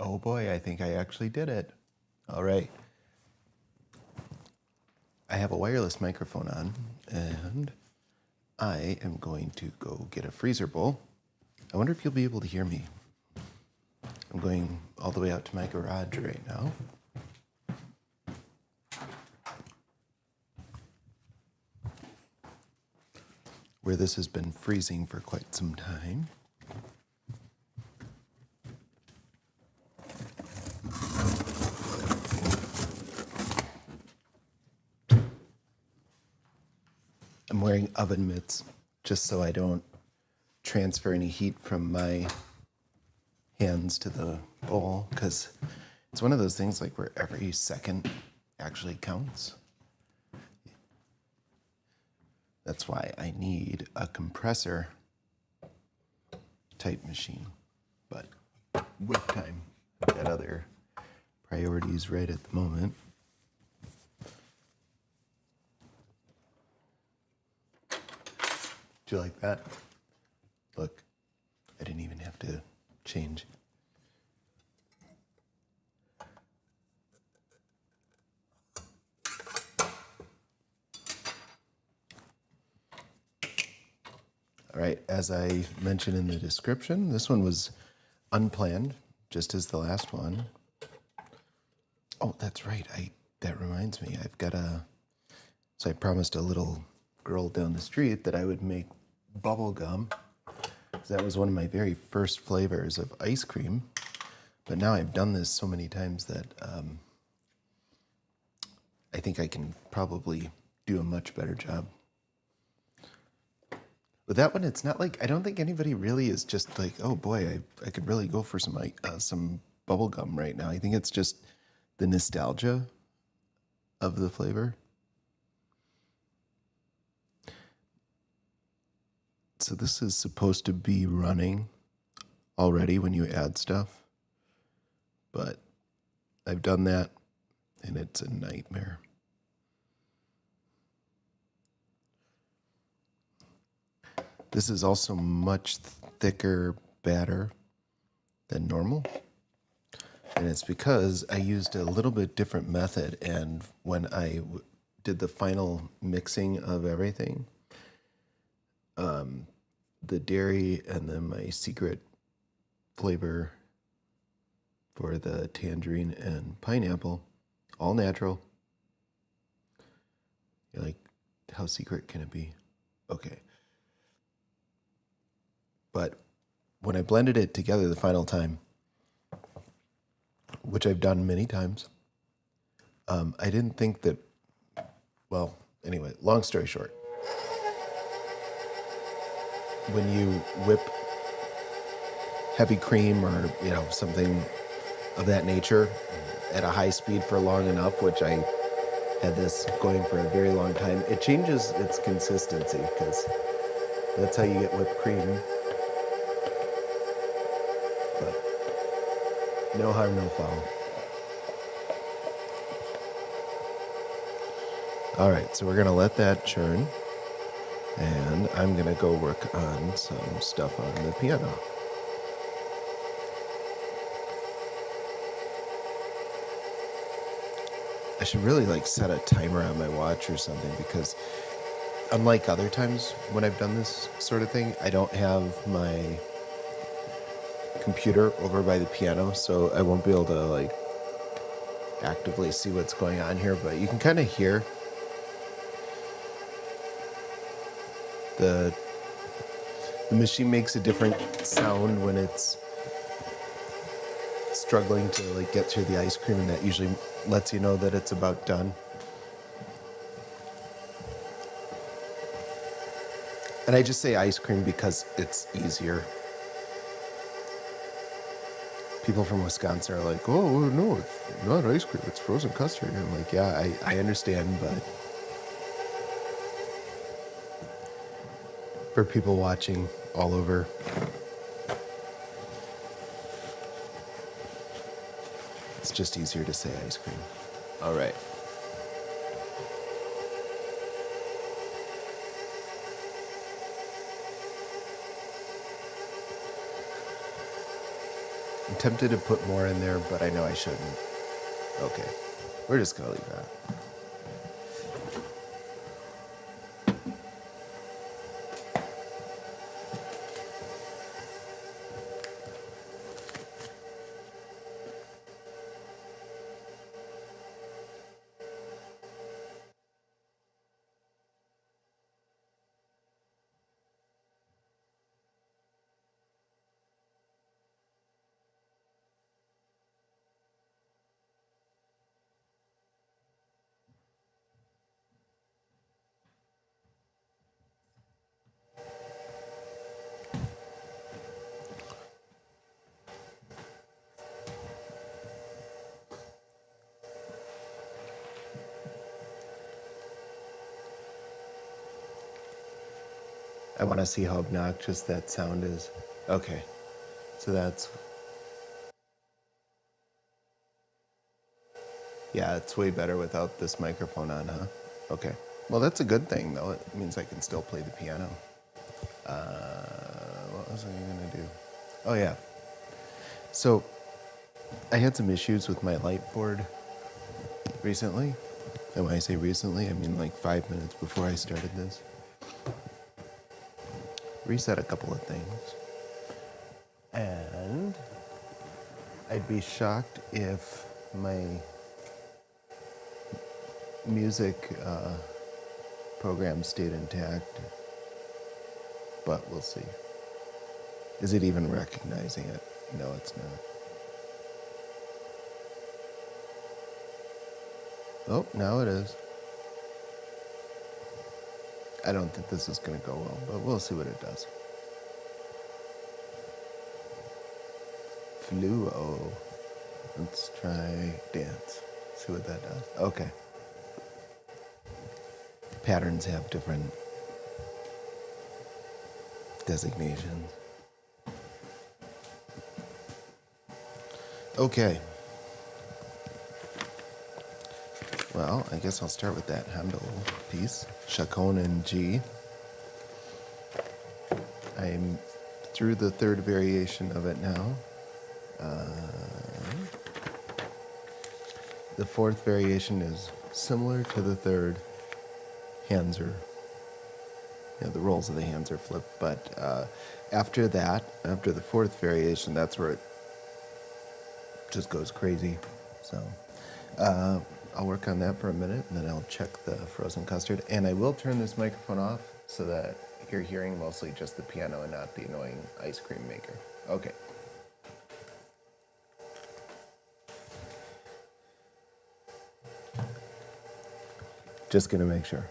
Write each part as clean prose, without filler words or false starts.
Oh boy, I think I actually did it. All right. I have a wireless microphone on, and I am going to go get a freezer bowl. I wonder if you'll be able to hear me. I'm going all the way out to my garage right now. Where this has been freezing for quite some time. I'm wearing oven mitts just so I don't transfer any heat from my hands to the bowl, because it's one of those things like where every second actually counts. That's why I need a compressor type machine. But with time, I've got other priorities right at the moment. Do you like that? Look, I didn't even have to change. All right, as I mentioned in the description, this one was unplanned, just as the last one. Oh, that's right. That reminds me, so I promised a little girl down the street that I would make bubble gum. That was one of my very first flavors of ice cream. But now I've done this so many times that I think I can probably do a much better job. With that one, it's not like, I don't think anybody really is just like, oh boy, I could really go for some bubble gum right now. I think it's just the nostalgia of the flavor. So this is supposed to be running already when you add stuff, but I've done that and it's a nightmare. This is also much thicker batter than normal. And it's because I used a little bit different method. And when I did the final mixing of everything, the dairy and then my secret flavor for the tangerine and pineapple, all natural. You're like, how secret can it be? Okay. But when I blended it together the final time, which I've done many times, I didn't think that, well, anyway, long story short, when you whip heavy cream or, something of that nature at a high speed for long enough, which I had this going for a very long time, it changes its consistency, because that's how you get whipped cream. But no harm, no foul. All right, so we're gonna let that churn, and I'm gonna go work on some stuff on the piano. I should really set a timer on my watch or something, because unlike other times when I've done this sort of thing, I don't have my computer over by the piano, so I won't be able to actively see what's going on here, but you can kind of hear the machine makes a different sound when it's struggling to get through the ice cream, and that usually lets you know that it's about done. And I just say ice cream because it's easier. People from Wisconsin are like, oh, no, it's not ice cream, it's frozen custard. And I'm like, yeah, I understand, but for people watching all over, it's just easier to say ice cream. All right. I'm tempted to put more in there, but I know I shouldn't. Okay, we're just gonna leave that. I want to see how obnoxious that sound is. Okay, so that's, yeah, it's way better without this microphone on, huh? Okay, well that's a good thing though. It means I can still play the piano. What was I gonna do? Oh yeah, so I had some issues with my light board recently. And when I say recently, I mean like 5 minutes before I started this. Reset a couple of things. And I'd be shocked if my music program stayed intact, but we'll see. Is it even recognizing it? No, it's not. Oh, now it is. I don't think this is going to go well, but we'll see what it does. Fluo. Let's try dance. See what that does. Okay. Patterns have different designations. Okay. Well, I guess I'll start with that Handel piece, Chaconne in G. I'm through the third variation of it now. The fourth variation is similar to the third. Hands are, the rolls of the hands are flipped, but after that, after the fourth variation, that's where it just goes crazy. So I'll work on that for a minute, and then I'll check the frozen custard. And I will turn this microphone off so that you're hearing mostly just the piano and not the annoying ice cream maker. Okay. Just gonna make sure.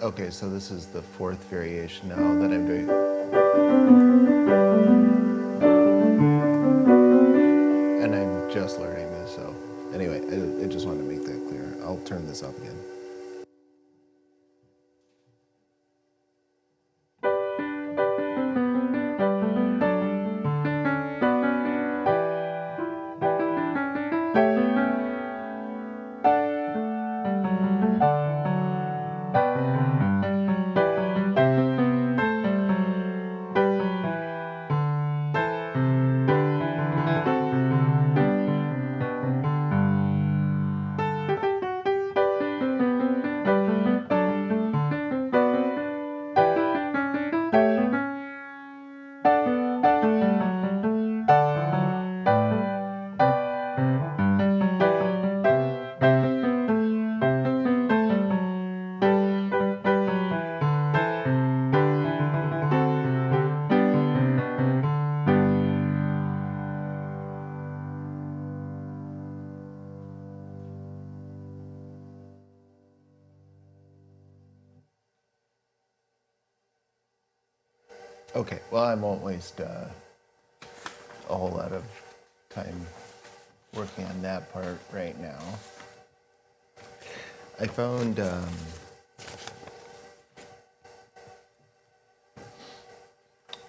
Okay, so this is the fourth variation now that I'm doing. And I'm just learning this, so anyway, I just wanted to make that clear. I'll turn this up again. Okay, well, I won't waste a whole lot of time working on that part right now. I found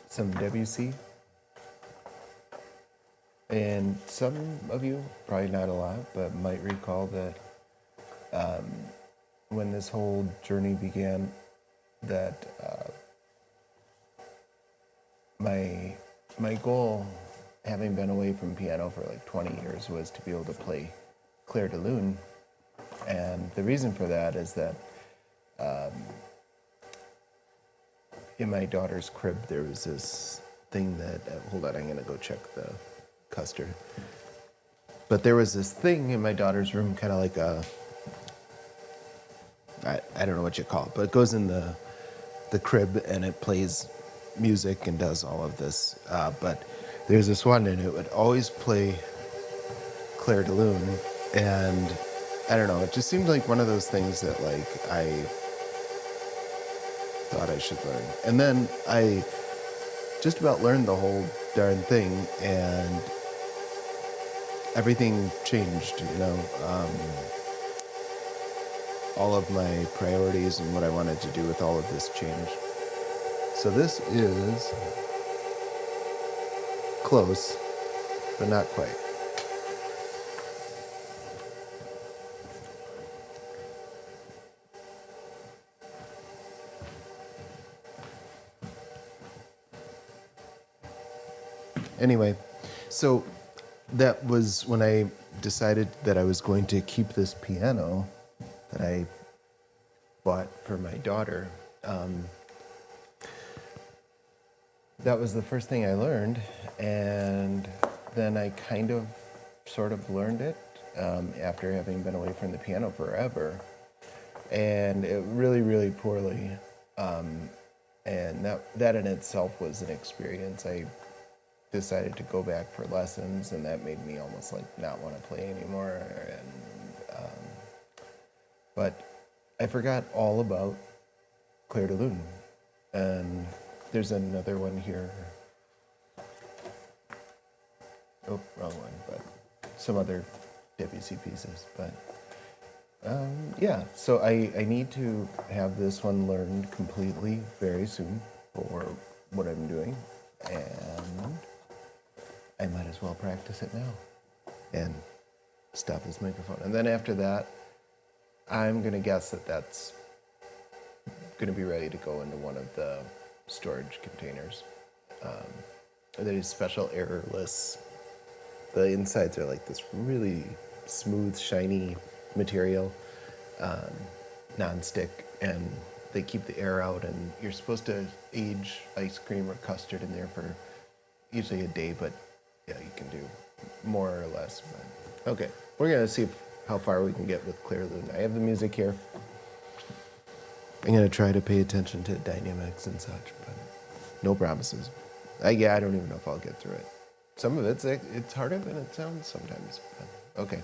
some WC, and some of you, probably not a lot, but might recall that when this whole journey began, that my goal, having been away from piano for like 20 years, was to be able to play Clair de Lune. And the reason for that is that in my daughter's crib, there was this thing that, hold on, I'm gonna go check the Custard. But there was this thing in my daughter's room, kind of like I don't know what you call it, but it goes in the crib and it plays music and does all of this. But there's this one, and it would always play Clair de Lune, and I don't know, it just seemed like one of those things that like I thought I should learn. And then I just about learned the whole darn thing, and everything changed, you know. All of my priorities and what I wanted to do with all of this changed. So this is close, but not quite. Anyway, so that was when I decided that I was going to keep this piano that I bought for my daughter. That was the first thing I learned, and then I kind of sort of learned it after having been away from the piano forever, and it really, really poorly. And that in itself was an experience. I decided to go back for lessons, and that made me almost like not want to play anymore. And but I forgot all about Clair de Lune, and there's another one here. Oh, wrong one, but some other WC pieces. But yeah, so I need to have this one learned completely very soon for what I'm doing, and I might as well practice it now and stop this microphone. And then after that, I'm going to guess that that's going to be ready to go into one of the storage containers. These special airless. The insides are like this really smooth, shiny material, non-stick, and they keep the air out, and you're supposed to age ice cream or custard in there for usually a day, but yeah, you can do more or less. But okay, we're going to see how far we can get with Clair de Lune. I have the music here. I'm going to try to pay attention to dynamics and such, but no promises. I don't even know if I'll get through it. Some of it's harder than it sounds sometimes, but okay.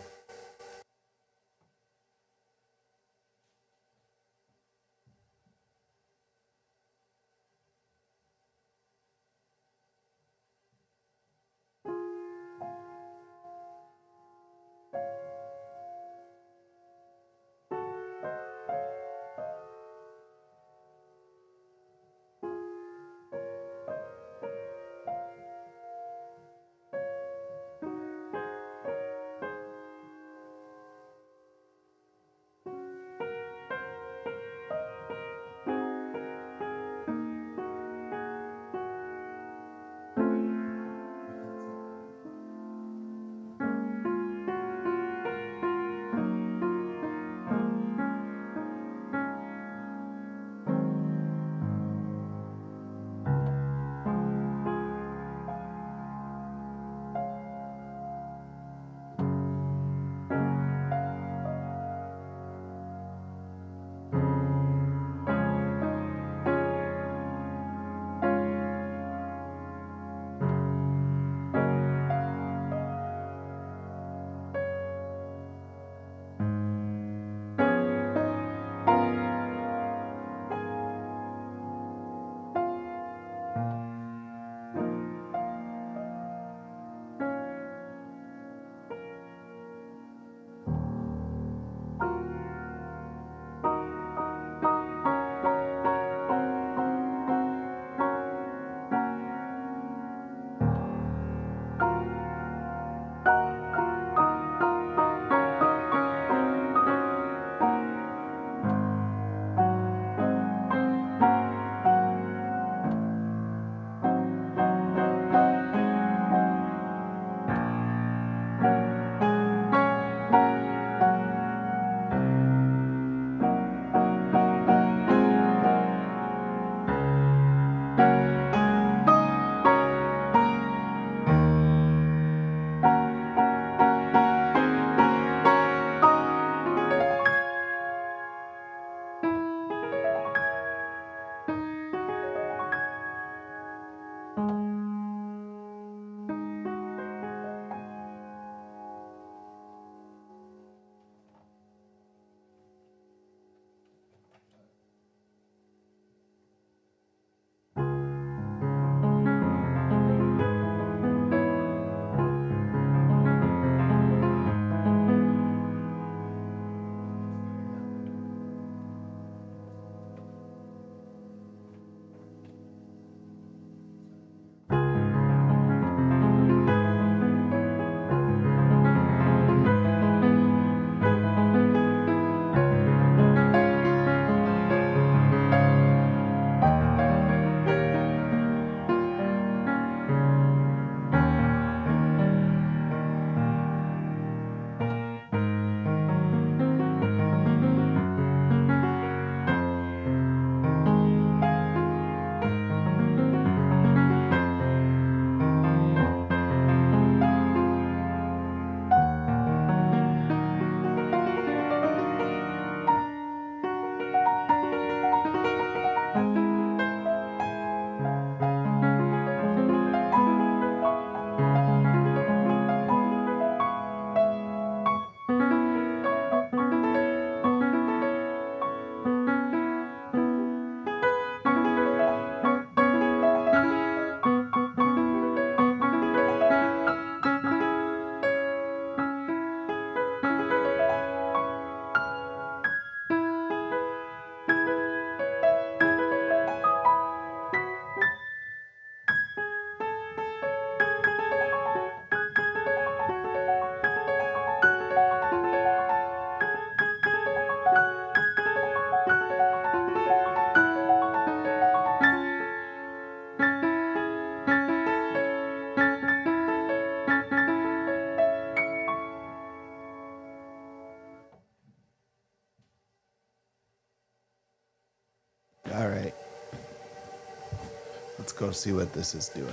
go see what this is doing.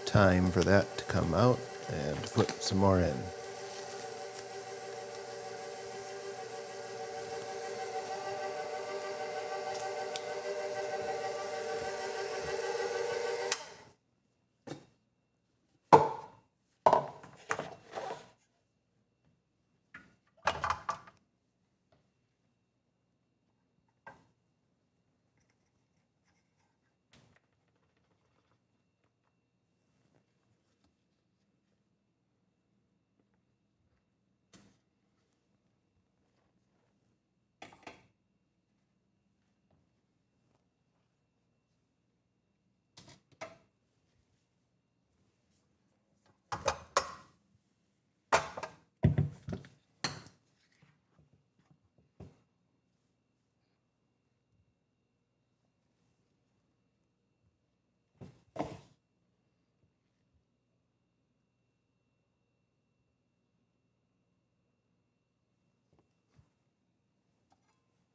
Time for that to come out and put some more in.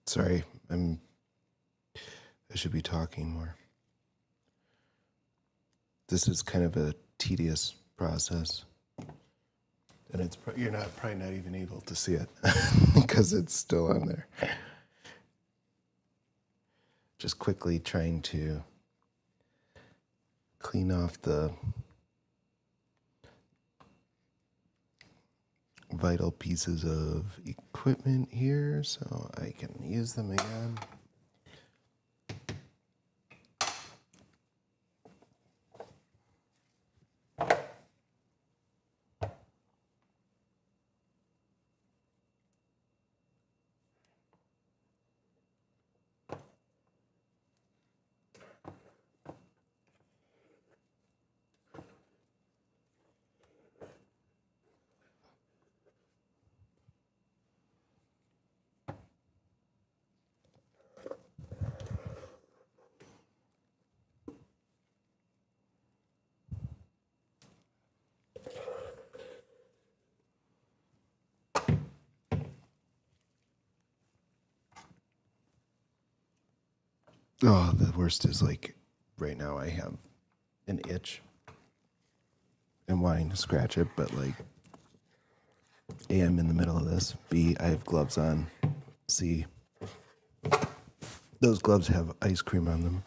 Sorry, I should be talking more. This is kind of a tedious process. And it's you're probably not even able to see it because it's still on there. Just quickly trying to clean off the vital pieces of equipment here so I can use them again. Oh, the worst is like right now I have an itch and wanting to scratch it, but like A, I'm in the middle of this. B, I have gloves on. C, those gloves have ice cream on them.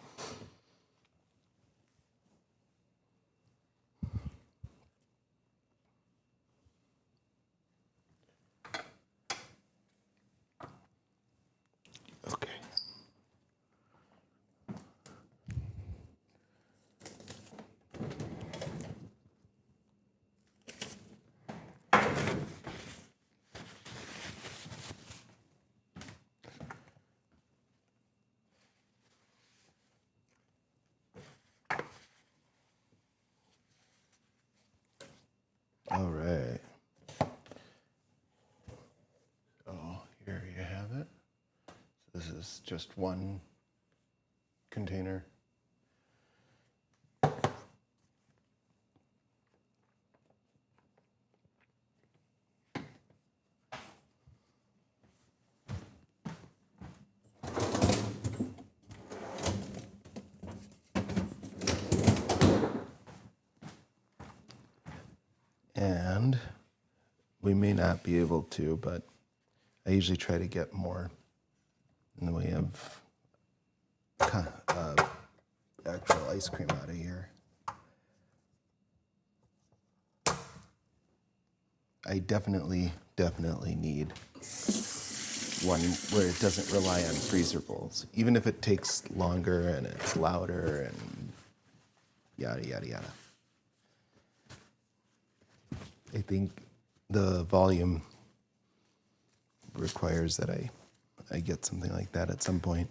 Okay. All right. Oh, here you have it. So this is just one container. And we may not be able to, but I usually try to get more in the way of actual ice cream out of here. I definitely need one where it doesn't rely on freezer bowls, even if it takes longer and it's louder and yada, yada, yada. I think the volume requires that I get something like that at some point.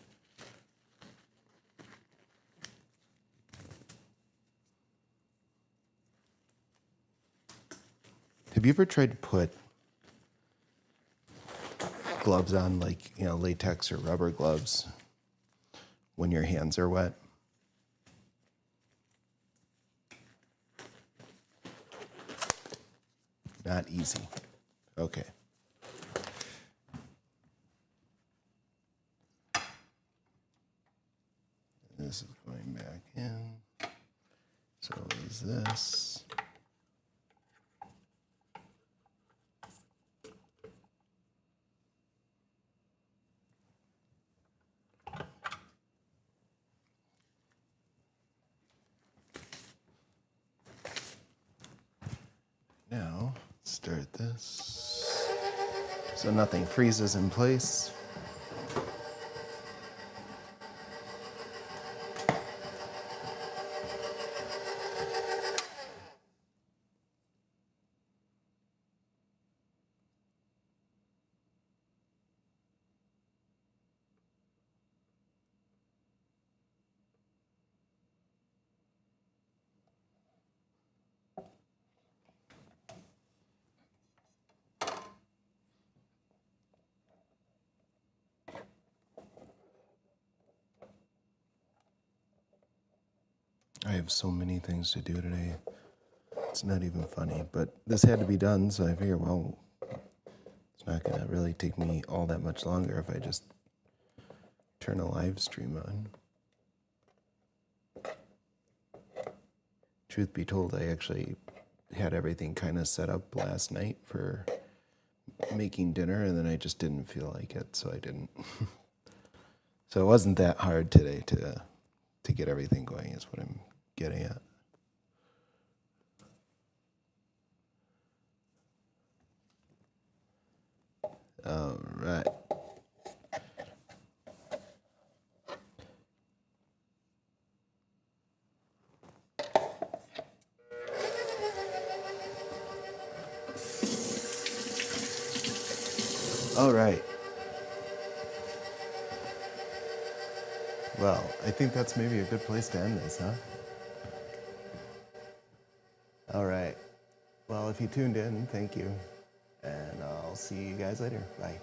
Have you ever tried to put gloves on, like, latex or rubber gloves when your hands are wet? Not easy. Okay. This is going back in. So is this. Now, start this. So nothing freezes in place. I have so many things to do today. It's not even funny, but this had to be done, so I figure, well, it's not going to really take me all that much longer if I just turn a live stream on. Truth be told, I actually had everything kind of set up last night for making dinner, and then I just didn't feel like it, so I didn't. So it wasn't that hard today to get everything going, is what I'm getting at. All right. All right. Well, I think that's maybe a good place to end this, huh? All right. Well, if you tuned in, thank you. And I'll see you guys later. Bye.